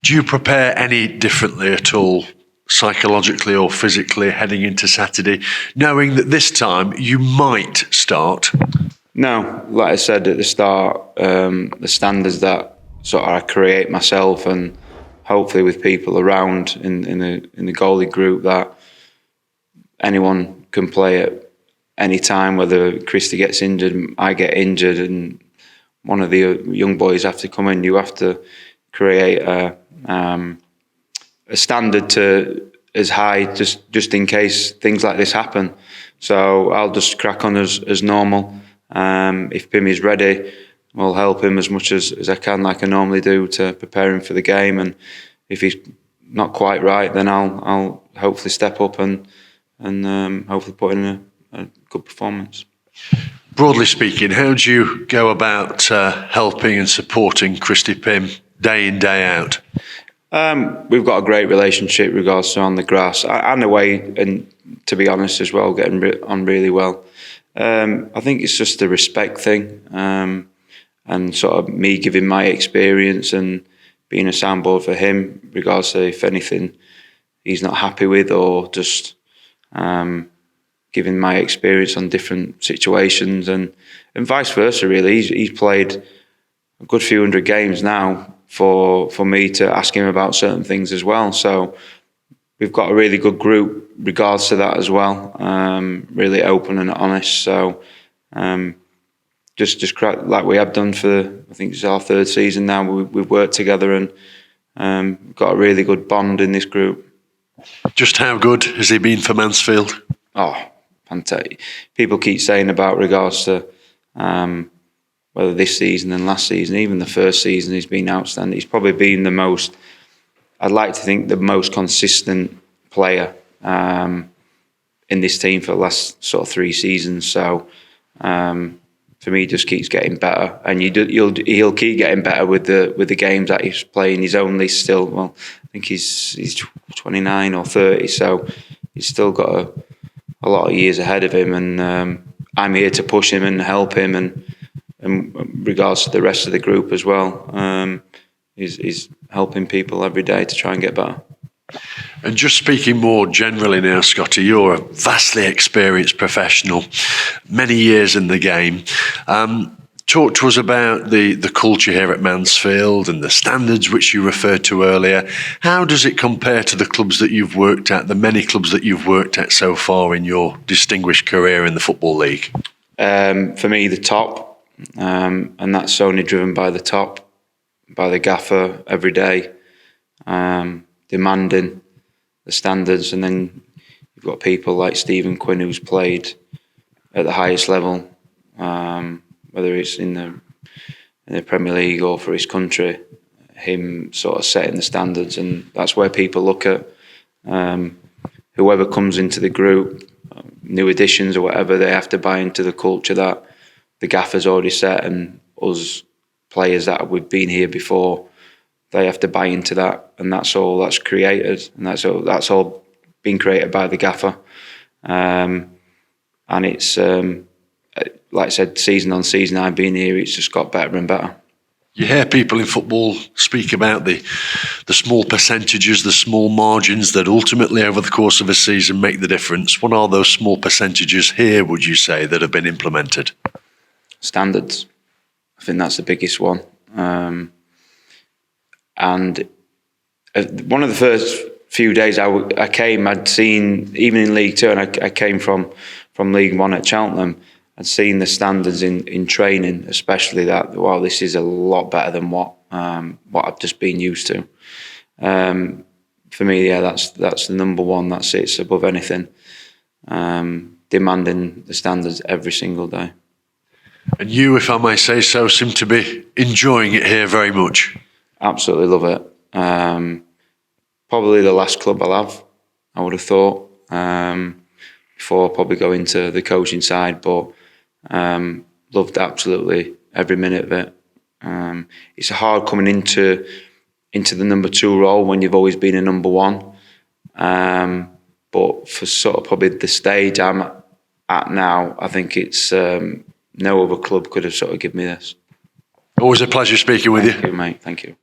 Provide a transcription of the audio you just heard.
Do you prepare any differently at all, psychologically or physically, heading into Saturday, knowing that this time you might start? No, like I said at the start, the standards that sort of I create myself, and hopefully with people around in the goalie group, that anyone can play at any time. Whether Christy gets injured, I get injured, and one of the young boys have to come in. You have to create a standard to as high just in case things like this happen. So I'll just crack on as normal. If Pym is ready, I'll help him as much as I can, like I normally do, to prepare him for the game. And if he's not quite right, then I'll hopefully step up and hopefully put in a good performance. Broadly speaking, how do you go about helping and supporting Christy Pym day in, day out? We've got a great relationship regards to on the grass and away, and to be honest as well, getting on really well. I think it's just a respect thing, and sort of me giving my experience and being a soundboard for him, regards to if anything he's not happy with, or just giving my experience on different situations, and vice versa. Really, he's played a good few hundred games now for me to ask him about certain things as well. So we've got a really good group regards to that as well. Really open and honest. So just like we have done for, I think it's our third season now. We've worked together and got a really good bond in this group. Just how good has he been for Mansfield? Oh, fantastic. People keep saying about regards to whether this season and last season, even the first season, he's been outstanding. He's probably been the most, I'd like to think, the most consistent player in this team for the last sort of 3 seasons. So for me, he just keeps getting better, and he'll keep getting better with the games that he's playing. He's only still, well, I think he's 29 or 30, so he's still got a lot of years ahead of him, and I'm here to push him and help him, and regards to the rest of the group as well. He's helping people every day to try and get better. And just speaking more generally now, Scotty, you're a vastly experienced professional, many years in the game. Talk to us about the culture here at Mansfield and the standards which you referred to earlier. How does it compare to the clubs that you've worked at, the many clubs that you've worked at so far in your distinguished career in the Football League? For me, the top. And that's only driven by the top, by the gaffer every day, demanding the standards. And then you've got people like Stephen Quinn, who's played at the highest level, whether it's in the Premier League or for his country, him sort of setting the standards. And that's where people look at whoever comes into the group, new additions or whatever, they have to buy into the culture that the gaffer's already set, and us players that we've been here before, they have to buy into that, and that's all that's created, and that's all been created by the gaffer. And it's like I said, season on season I've been here, it's just got better and better. You hear people in football speak about the small percentages, the small margins that ultimately over the course of a season make the difference. What are those small percentages here, would you say, that have been implemented? Standards. I think that's the biggest one. And one of the first few days I came, I'd seen, even in League Two, and I came from League One at Cheltenham, I'd seen the standards in training, especially that, wow, this is a lot better than what I've just been used to. For me, yeah, that's the number one. That sits above anything. Demanding the standards every single day. And you, if I may say so, seem to be enjoying it here very much. Absolutely love it. Probably the last club I'll have, I would have thought, before probably going to the coaching side, but loved absolutely every minute of it. It's hard coming into the number 2 role when you've always been a number 1. But for sort of probably the stage I'm at now, I think it's no other club could have sort of given me this. Always a pleasure speaking with you. Thank you, mate. Thank you.